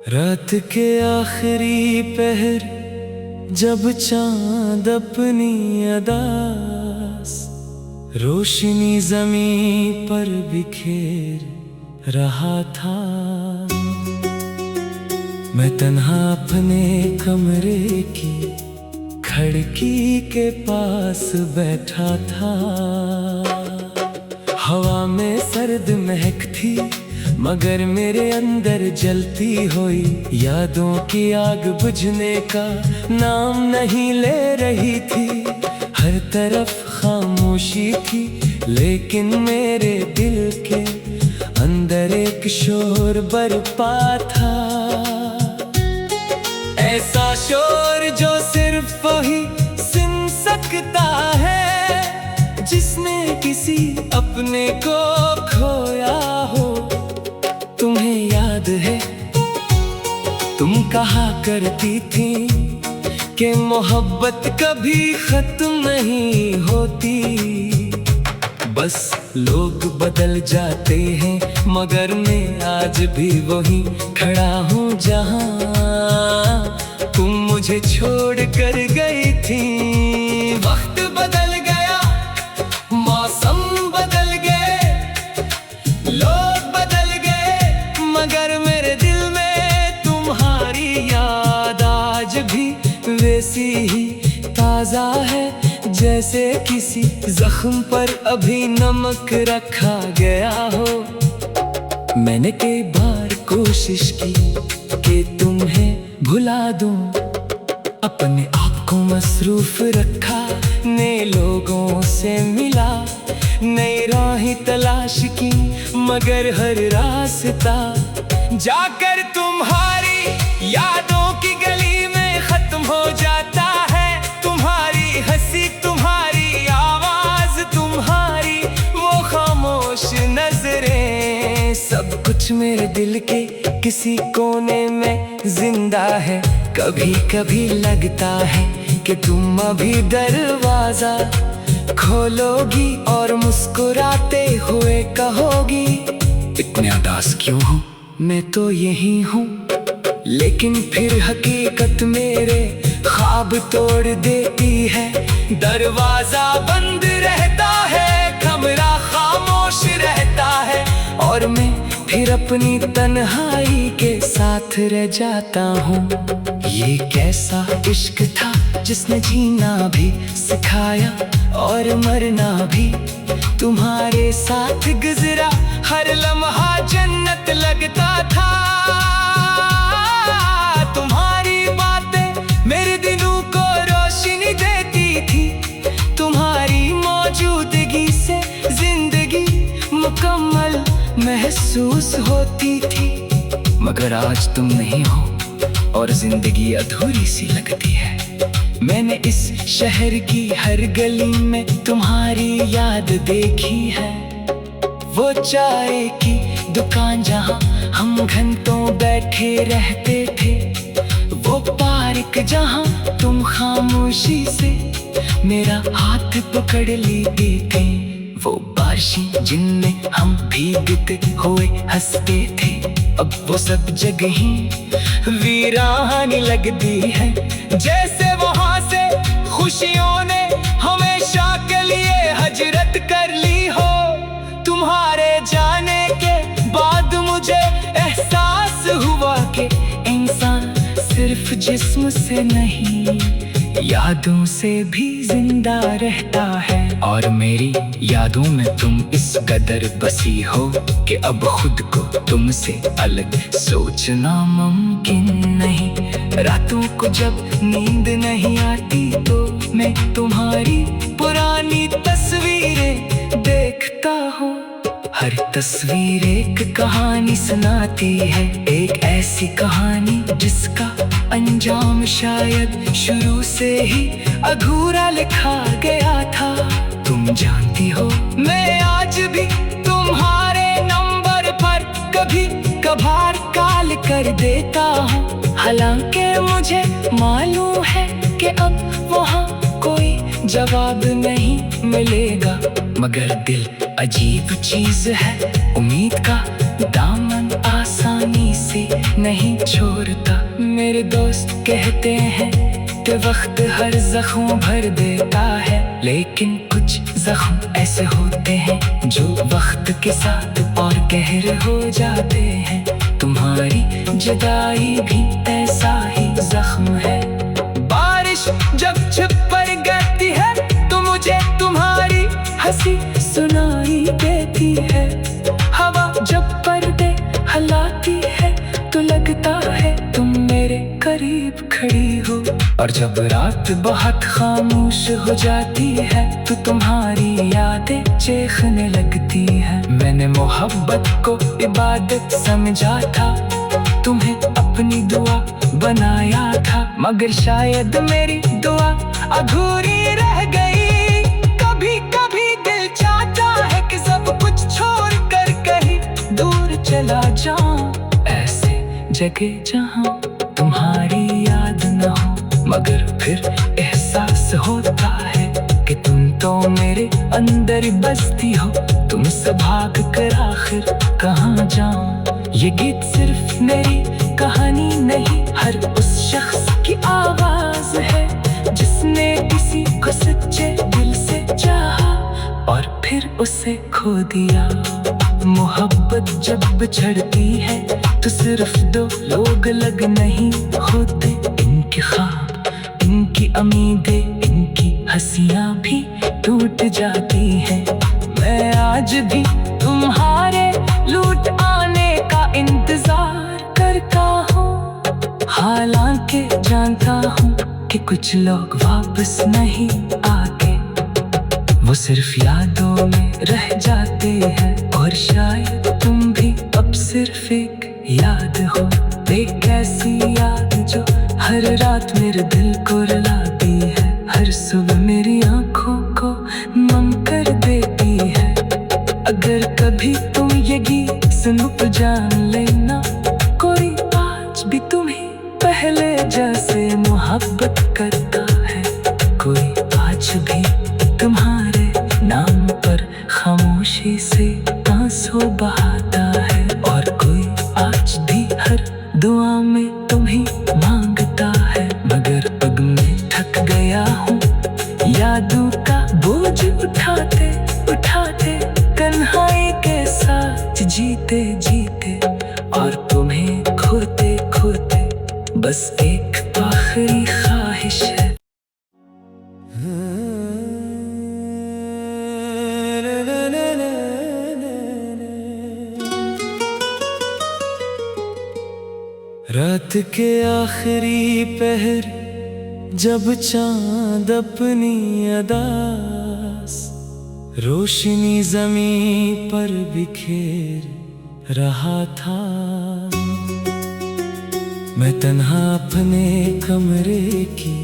रात के आखिरी पहर जब चांद अपनी अदास रोशनी जमीन पर बिखेर रहा था, मैं तन्हा अपने कमरे की खिड़की के पास बैठा था। हवा में सर्द महक थी मगर मेरे अंदर जलती हुई यादों की आग बुझने का नाम नहीं ले रही थी। हर तरफ खामोशी थी लेकिन मेरे दिल के अंदर एक शोर बरपा था। ऐसा शोर जो सिर्फ वही सुन सकता है जिसने किसी अपने को खोया हो। तुम्हें याद है तुम कहा करती थी कि मोहब्बत कभी खत्म नहीं होती, बस लोग बदल जाते हैं मगर मैं आज भी वही खड़ा हूँ जहाँ तुम मुझे छोड़ कर गई थी। वक्त बदल गया, मौसम बदल गए, लोग बदल गए मगर मेरे दिल में तुम्हारी याद आज भी वैसी ही ताजा है जैसे किसी जख्म पर अभी नमक रखा गया हो। मैंने कई बार कोशिश की कि तुम्हें भुला दूं, अपने आप को मसरूफ रखा, नए लोगों से मिला, नई राहें तलाश की मगर हर रास्ता जाकर तुम्हारी यादों की गली में खत्म हो जाता है। तुम्हारी हंसी, तुम्हारी आवाज, तुम्हारी वो खामोश नजरें, सब कुछ मेरे दिल के किसी कोने में जिंदा है। कभी कभी लगता है कि तुम अभी दरवाजा खोलोगी और मुस्कुराते हुए कहोगी, इतने उदास क्यों हो, मैं तो यही हूँ। लेकिन फिर हकीकत मेरे ख्वाब तोड़ देती है, दरवाजा बंद रहता है, कमरा खामोश रहता है और मैं फिर अपनी तन्हाई के साथ रह जाता हूँ। ये कैसा इश्क था जिसने जीना भी सिखाया और मरना भी तुम्हारे साथ गुजरा, हर लम्हा जन्नत लगता था। तुम्हारी बातें मेरे दिनों को रोशनी देती थी, तुम्हारी मौजूदगी से जिंदगी मुकम्मल महसूस होती थी। मगर आज तुम नहीं हो और जिंदगी अधूरी सी लगती है। मैंने इस शहर की हर गली में तुम्हारी याद देखी है, वो चाय की दुकान जहाँ हम घंटों बैठे रहते थे, वो पार्क जहाँ तुम खामोशी से मेरा हाथ पकड़ लेते थे, वो बारिशें जिनमें हम भीगते हुए हंसते थे, अब वो सब जगह वीरानी लगती है। जैसे वहाँ से खुशियों ने हमेशा के लिए हजरत कर ली हो। तुम्हारे जाने के बाद मुझे एहसास हुआ कि इंसान सिर्फ जिस्म से नहीं यादों से भी जिंदा रहता है। और मेरी यादों में तुम इस कदर बसी हो कि अब खुद को तुमसे अलग सोचना मुमकिन नहीं। रातों को जब नींद नहीं आती तो मैं तुम्हारी पुरानी तस्वीरें देखता हूँ। हर तस्वीर एक कहानी सुनाती है, एक ऐसी कहानी जिसका अंजाम शायद शुरू से ही अधूरा लिखा गया था। तुम जानती हो मैं आज भी तुम्हारे नंबर पर कभी कभार कॉल कर देता हूँ, हालांकि मुझे मालूम है कि अब वहाँ कोई जवाब नहीं मिलेगा, मगर दिल अजीब चीज है, उम्मीद का दामन आसानी से नहीं छोड़ता। मेरे दोस्त कहते हैं कि वक्त हर जख्म भर देता है, लेकिन कुछ जख्म ऐसे होते हैं जो वक्त के साथ और गहरे हो जाते हैं। तुम्हारी जुदाई भी ऐसा ही जख्म है। बारिश जब छुप पर गिरती है तो मुझे तुम्हारी हंसी सुनाई देती है। हवा जब पर्दे हिलाती है तो लगता है तुम मेरे करीब खड़ी हो, और जब रात बहुत खामोश हो जाती है तो तुम्हारी यादें चीखने लगती है। मैंने मोहब्बत को इबादत समझा था, तुम्हें अपनी दुआ बनाया था, मगर शायद मेरी दुआ अधूरी रह गई। कभी कभी दिल चाहता है कि सब कुछ छोड़ कर कहीं दूर चला जाऊं, ऐसे जगह जहां तुम्हारी याद न हो, मगर फिर एहसास होता है कि तुम तो मेरे अंदर ही बसती हो। तुमसे भाग कर आखिर कहाँ जाऊं। ये गीत सिर्फ मेरी कहानी नहीं, हर उस शख्स की आवाज है जिसने किसी को सच्चे दिल से चाहा और फिर उसे खो दिया। मोहब्बत जब बिछड़ती है तो सिर्फ दो लोग अलग नहीं होते, इनके ख्वाब, इनकी उम्मीदें, इनकी हंसियां भी टूट जाती हैं। मैं आज भी तुम्हारे लौट आने का इंतजार करता हूँ, हालांकि जानता हूँ कि कुछ लोग वापस नहीं आके, वो सिर्फ यादों में रह जाते हैं। और शायद तुम भी अब सिर्फ एक याद हो, एक ऐसी याद जो हर रात मेरे दिल को रुलाती है, हर सुबह मेरी आंखों को नम कर देती है। अगर कभी तुम ये गीत सुनो तो जान लेना, कोई आज भी तुम्हें पहले जैसे मोहब्बत करता है, कोई आज भी तुम्हारे नाम पर खामोशी से आंसू बहाता है, और कोई आज भी हर दुआ में तुम्हें मांगता है। मगर अब मैं थक गया हूँ यादों का बोझ उठाते उठाते, तन्हाई के साथ जीते जीते, और तुम्हें खोते खोते बस एक आखिरी ख्वाहिश है। रात के आखिरी पहर जब चांद अपनी अदास रोशनी ज़मीं पर बिखेर रहा था, मैं तन्हा अपने कमरे की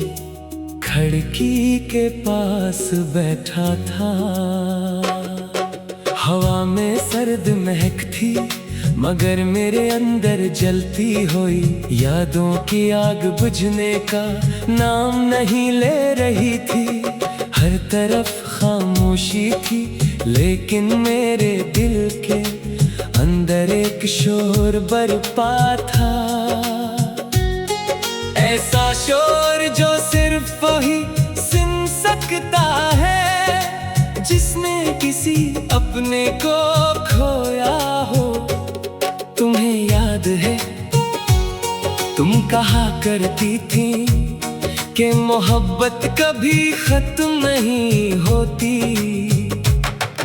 खिड़की के पास बैठा था। हवा में सर्द महक थी, मगर मेरे अंदर जलती हुई यादों की आग बुझने का नाम नहीं ले रही थी। हर तरफ खामोशी थी, लेकिन मेरे दिल के अंदर एक शोर बरपा था, ऐसा शोर जो सिर्फ वही सुन सकता है जिसने किसी अपने को खोया हो। तुम्हें याद है तुम कहा करती थी कि मोहब्बत कभी खत्म नहीं होती,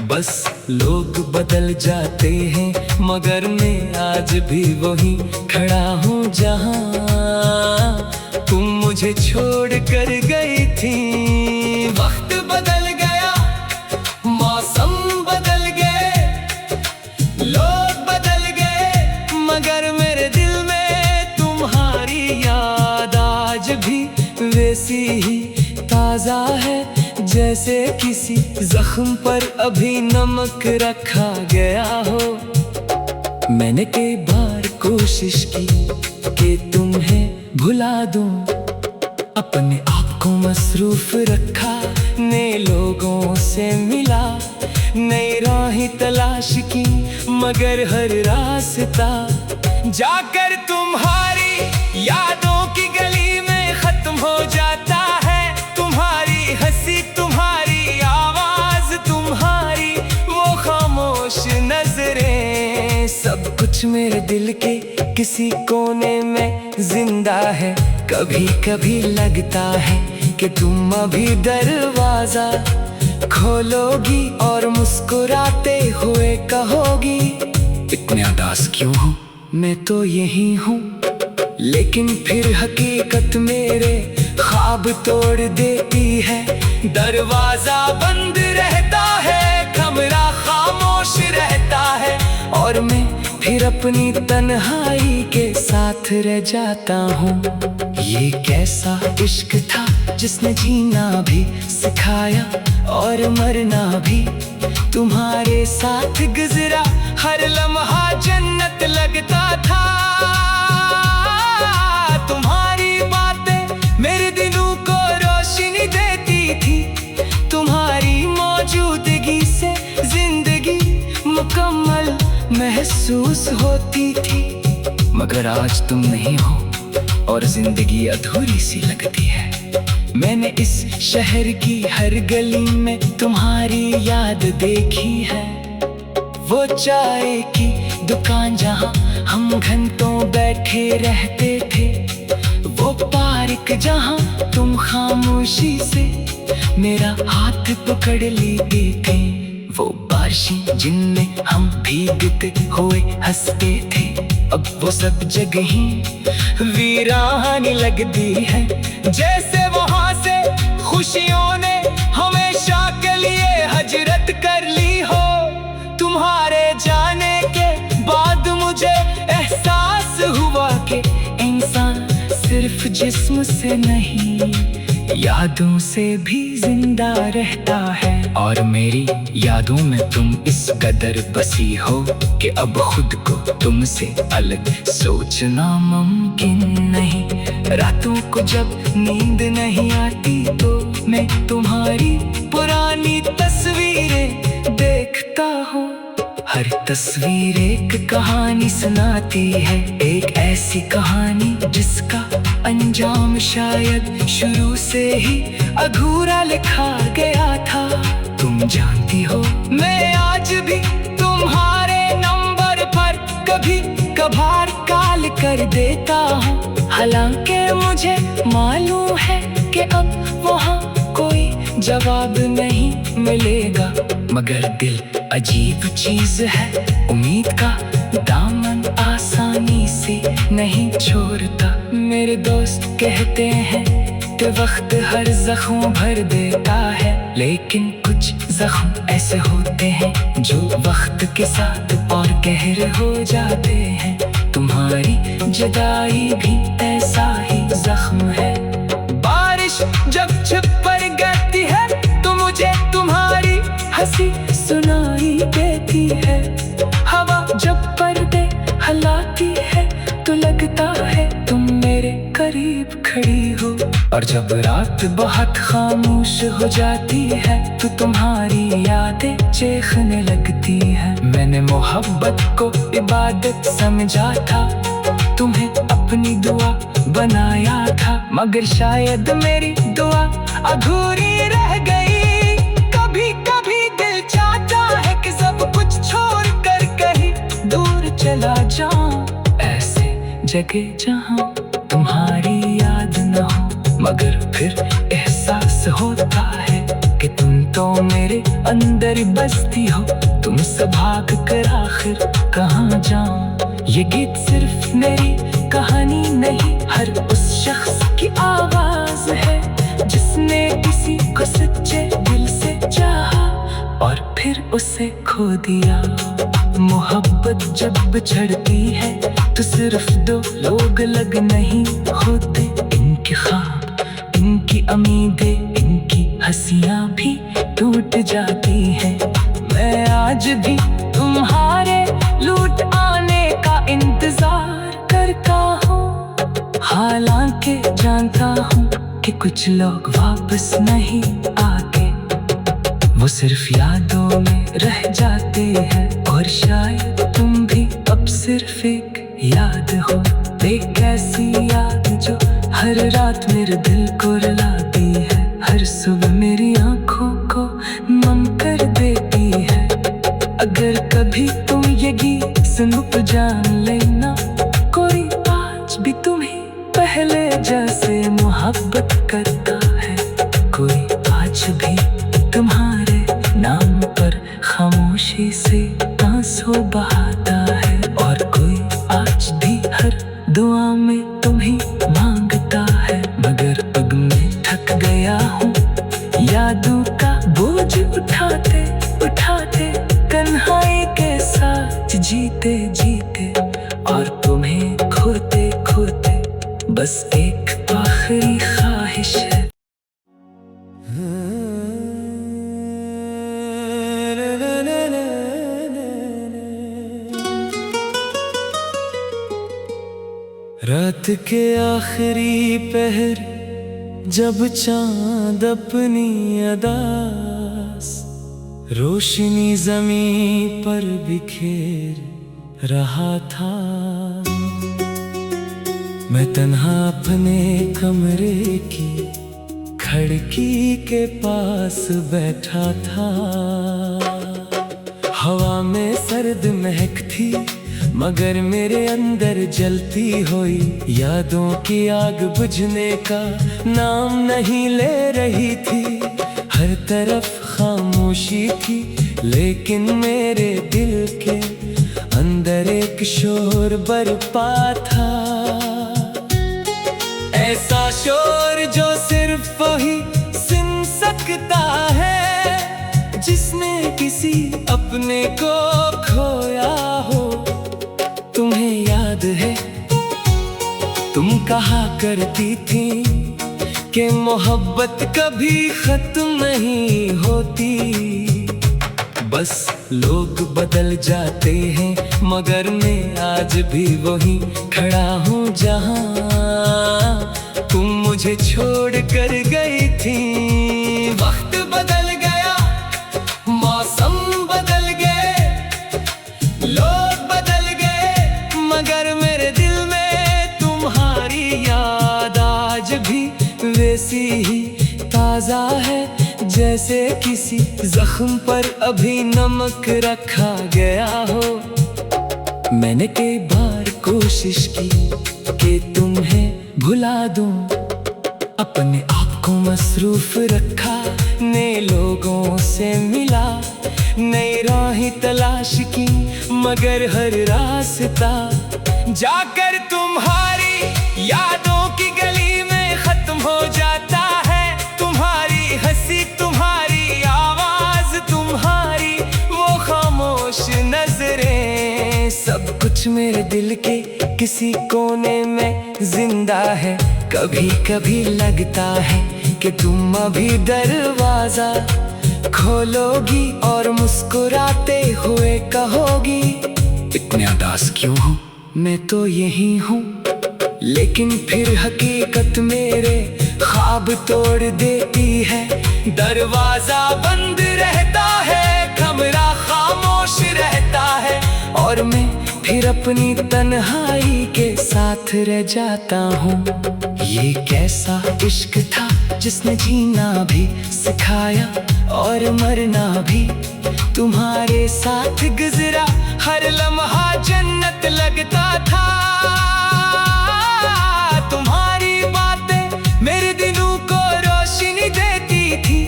बस लोग बदल जाते हैं, मगर मैं आज भी वही खड़ा हूँ जहाँ तुम मुझे छोड़ कर गई थी। वक्त बदल गया, मौसम बदल गए, लोग बदल गए, मगर मेरे दिल में तुम्हारी याद आज भी वैसी ही ताजा है, जैसे किसी जख्म पर अभी नमक रखा गया हो। मैंने कई बार कोशिश की कि तुम्हें भुला दूं, अपने आप को मसरूफ रखा, नए लोगों से मिला, नई राहें तलाश की, मगर हर रास्ता जाकर तुम्हारी यादों की गली में खत्म हो जाता है। तुम्हारी हंसी, तुम्हारी आवाज, तुम्हारी वो खामोश नजरें, सब कुछ मेरे दिल के किसी कोने में जिंदा है। कभी कभी लगता है कि तुम अभी दरवाजा खोलोगी और मुस्कुराते हुए कहोगी, इतने उदास क्यों हो, मैं तो यही हूँ। लेकिन फिर हकीकत मेरे ख्वाब तोड़ देती है। दरवाजा बंद रहता है, कमरा खामोश रहता है, और मैं फिर अपनी तन्हाई के साथ रह जाता हूँ। ये कैसा इश्क था जिसने जीना भी सिखाया और मरना भी, तुम्हारे साथ गुजरा हर लम्हा जन्नत लगता था। तुम्हारी बातें मेरे दिनों को रोशनी देती थी, तुम्हारी मौजूदगी से जिंदगी मुकम्मल महसूस होती थी। मगर आज तुम नहीं हो और जिंदगी अधूरी सी लगती है। मैंने इस शहर की हर गली में तुम्हारी याद देखी है। वो चाय की दुकान जहाँ हम घंटों बैठे रहते थे, वो पार्क जहाँ तुम खामोशी से मेरा हाथ पकड़ लेते थे, वो बारिशें जिनमें हम भीगते हुए हंसते थे, अब वो सब जगह वीरानी लगती है। जैसे वहां से खुशियों ने हमेशा के लिए हजरत कर ली हो। तुम्हारे जाने के बाद मुझे एहसास हुआ कि इंसान सिर्फ जिस्म से नहीं, यादों से भी जिंदा रहता है। और मेरी यादों में तुम इस कदर बसी हो कि अब खुद को तुमसे अलग सोचना मुमकिन नहीं। रातों को जब नींद नहीं आती तो मैं तुम्हारी पुरानी तस्वीरें देखता हूँ। हर तस्वीर एक कहानी सुनाती है, एक ऐसी कहानी जिसका अंजाम शायद शुरू से ही अधूरा लिखा गया था। तुम जानती हो मैं आज भी तुम्हारे नंबर पर कभी कभार कॉल कर देता हूँ, हालांकि मुझे मालूम है कि अब वहाँ कोई जवाब नहीं मिलेगा। मगर दिल अजीब चीज है, उम्मीद का दामन आसानी से नहीं छोड़ता। मेरे दोस्त कहते हैं कि वक्त हर जख्म भर देता है, लेकिन कुछ जख्म ऐसे होते हैं जो वक्त के साथ और गहरे हो जाते हैं। तुम्हारी जुदाई भी ऐसा ही जख्म है। बारिश जब छुप पर गिरती है तो मुझे तुम्हारी हंसी सुनाई देती है। हवा जब पर्दे हिलाती है तो लगता है तुम मेरे करीब खड़ी हो। और जब रात बहुत खामोश हो जाती है तो तुम्हारी यादें चीखने लगती है। मैंने मोहब्बत को इबादत समझा था, तुम्हें अपनी दुआ बनाया था, मगर शायद मेरी दुआ अधूरी रह गई। कभी कभी दिल चाहता है कि सब कुछ छोड़ कर कहीं दूर चला जाऊं, ऐसे जगह जहां तुम्हारी याद न हो। मगर फिर एहसास होता है कि तुम तो मेरे अंदर बसती हो। तुमसे भाग कर आखिर कहाँ जाऊं। ये गीत सिर्फ मेरी कहानी नहीं, हर उस शख्स की आवाज है जिसने किसी को सच्चे दिल से चाहा और फिर उसे खो दिया। मोहब्बत जब छड़ती है तो सिर्फ दो लोग अलग नहीं होते, इनके ख्वाब, इनकी उम्मीदें, इनकी हंसियां भी टूट जाती हैं। मैं आज भी तुम्हारे लौट आने का इंतजार करता हूँ, हालांकि जानता हूँ कि कुछ लोग वापस नहीं आते, वो सिर्फ यादों में रह जाते हैं। और शायद तुम भी अब सिर्फ एक याद हो, एक ऐसी याद जो हर रात मेरे दिल को रुलाती है, हर सुबह मेरी आंखों को नम कर देती है। अगर कभी तुम ये गीत सुनो तो जान लेना, कोई आज भी तुम्हें पहले जैसे मोहब्बत करता है, कोई आज भी तुम्हारे नाम पर खामोशी से आंसू बहाता है, और कोई आज भी हर दुआ में तुम्हें मांगता है। मगर अब मैं थक गया हूँ यादों का बोझ उठाते उठाते, तन्हाई के साथ जीते जीते, और तुम्हें खोते खोते बस एक आखिरी ख्वाहिश है। रात के आखिरी पहर जब चांद अपनी अदास रोशनी ज़मीं पर बिखेर रहा था, मैं तन्हा अपने कमरे की खिड़की के पास बैठा था। हवा में सर्द महक थी, मगर मेरे अंदर जलती हुई यादों की आग बुझने का नाम नहीं ले रही थी। हर तरफ खामोशी थी, लेकिन मेरे दिल के अंदर एक शोर बरपा था, ऐसा शोर जो सिर्फ वही सुन सकता है जिसने किसी अपने को खोया हो। तुम्हें याद है तुम कहा करती थी कि मोहब्बत कभी खत्म नहीं होती, बस लोग बदल जाते हैं, मगर मैं आज भी वही खड़ा हूँ जहाँ तुम मुझे छोड़ कर गई थी। वक्त बदल गया, मौसम बदल गए, लोग बदल गए, मगर मेरे दिल में तुम्हारी याद आज भी वैसी ही ताजा है, जैसे किसी जख्म पर अभी नमक रखा गया हो। मैंने कई बार कोशिश की कि तुम्हें भुला दूं, अपने आप को मसरूफ रखा, नए लोगों से मिला, नई राहें तलाश की, मगर हर रास्ता जाकर तुम्हारी यादों की गली में खत्म हो जाता है। तुम्हारी हंसी, तुम्हारी आवाज, तुम्हारी वो खामोश नजरें, सब कुछ मेरे दिल के किसी कोने में जिंदा है। कभी कभी लगता है कि तुम अभी दरवाजा खोलोगी और मुस्कुराते हुए कहोगी, इतने उदास क्यों हो, मैं तो यही हूँ। लेकिन फिर हकीकत मेरे ख्वाब तोड़ देती है, दरवाजा बंद रहता है, कमरा खामोश रहता है, और मैं फिर अपनी तन्हाई के साथ रह जाता हूँ। ये कैसा इश्क था जिसने जीना भी सिखाया और मरना भी, तुम्हारे साथ गुजरा हर लम्हा जन्नत लगता था। तुम्हारी बातें मेरे दिनों को रोशनी देती थी,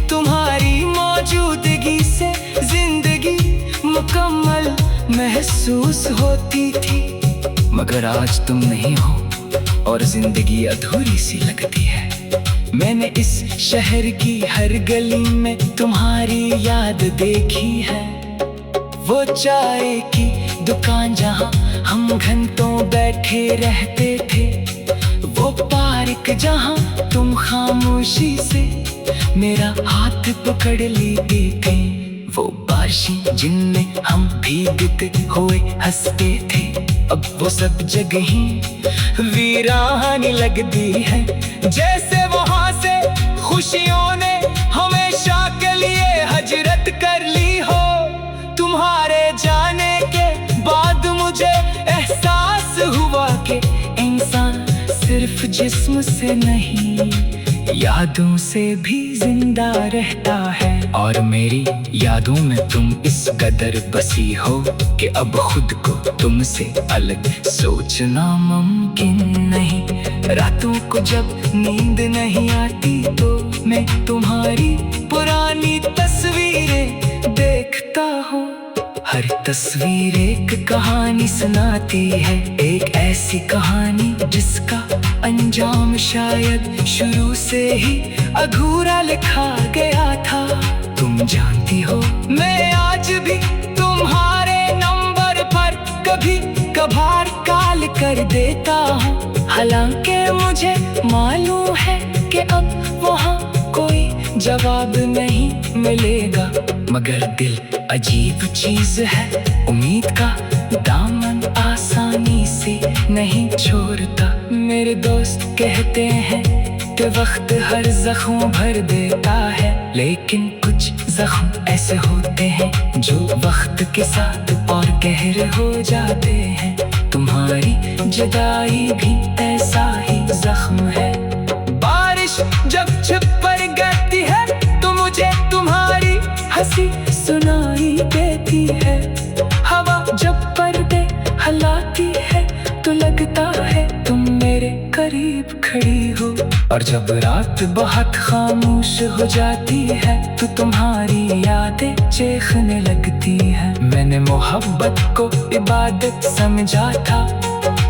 तुम्हारी मौजूदगी से जिंदगी मुकम्मल महसूस होती थी। मगर आज तुम नहीं हो और जिंदगी अधूरी सी लगती है। मैंने इस शहर की हर गली में तुम्हारी याद देखी है, वो चाय की दुकान जहाँ हम घंटों बैठे रहते थे, वो पार्क जहाँ तुम खामोशी से मेरा हाथ पकड़ लेते थे, वो बारिशें जिनमें हम भीगते हुए हंसते थे, अब वो सब जगहें वीरानी लगती है। जैसे वहां से खुशियों ने हमेशा के लिए हजरत कर ली हो। तुम्हारे जाने के बाद मुझे एहसास हुआ कि इंसान सिर्फ जिस्म से नहीं, यादों से भी जिंदा रहता है। और मेरी यादों में तुम इस कदर बसी हो कि अब खुद को तुमसे अलग सोचना मुमकिन नहीं। रातों को जब नींद नहीं आती तो मैं तुम्हारी पुरानी तस्वीरें देखता हूँ। हर तस्वीर एक कहानी सुनाती है, एक ऐसी कहानी जिसका अंजाम शायद शुरू से ही अधूरा लिखा गया था। तुम जानती हो मैं आज भी तुम्हारे नंबर पर कभी कभार कॉल कर देता हूँ। हालांकि मुझे मालूम है कि अब वहाँ कोई जवाब नहीं मिलेगा, मगर दिल अजीब चीज है, उम्मीद का दामन आसानी से नहीं छोड़ता। मेरे दोस्त कहते हैं कि वक्त हर जख्म भर देता है, लेकिन कुछ जख्म ऐसे होते हैं जो वक्त के साथ और गहरे हो जाते हैं। तुम्हारी जुदाई भी ऐसा ही जख्म है। बारिश जब छुप पर गिरती है तो मुझे तुम्हारी हंसी सुनाई देती है। हवा जब पर्दे हिलाती है तो लगता है तुम मेरे करीब खड़ी हो। और जब रात बहुत खामोश हो जाती है तो तुम्हारी यादें चीखने लगती है। मैंने मोहब्बत को इबादत समझा था,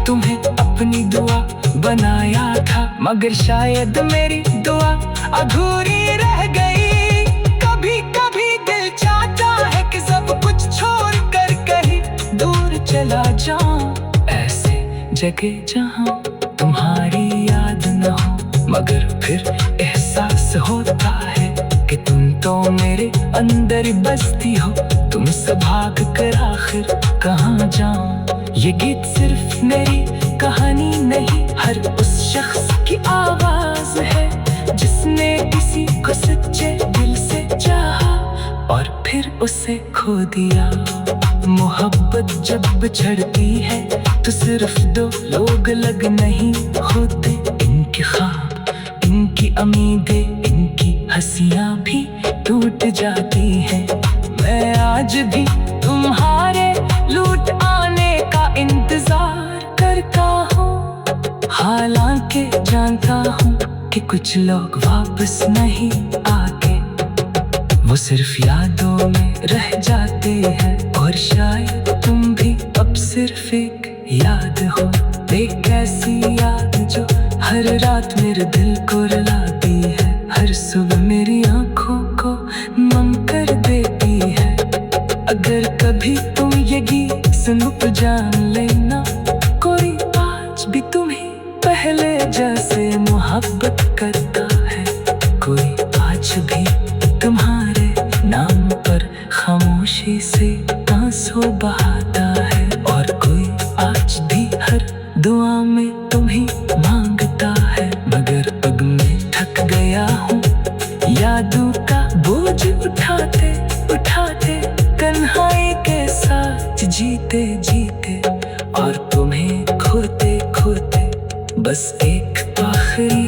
तुम्हें अपनी दुआ बनाया था, मगर शायद मेरी दुआ अधूरी रह गई। कभी कभी दिल चाहता है कि सब कुछ छोड़ कर कहीं दूर चला जाऊं, ऐसे जगह जहां तुम्हारी याद न हो। मगर फिर एहसास होता है कि तुम तो मेरे अंदर बसती हो। तुमसे भाग कर आखिर कहाँ जाऊं। ये गीत सिर्फ मेरी कहानी नहीं, हर उस शख्स की आवाज है जिसने किसी को सच्चे दिल से चाहा और फिर उसे खो दिया। मोहब्बत जब छड़ती है तो सिर्फ दो लोग लग नहीं होते, इनके ख्वाब, इनकी उम्मीदें, इनकी हंसियां भी टूट जाती हैं। मैं आज भी तुम्हारे लौट आने का इंतजार करता हूँ, हालांकि जानता हूँ कि कुछ लोग वापस नहीं आते, वो सिर्फ यादों में रह जाते हैं। और शायद तुम भी अब सिर्फ एक याद हो, एक ऐसी याद जो हर रात मेरे दिल को रुलाती है, हर सुबह मेरी आंखों को नम कर देती है। अगर कभी तुम ये गीत सुनो तो जान लेना, कोई आज भी तुम्हें पहले जैसे मोहब्बत करता है। कोई आज भी तुम्हारे नाम पर खामोशी से आंसू बहाता है, और कोई आज भी हर दुआ में तुम्हें मांगता है। मगर अब मैं थक गया हूँ यादों का बोझ उठाते उठाते, तन्हाई के साथ जीते जीते, और तुम्हें खोते खोते। बस एक आखिरी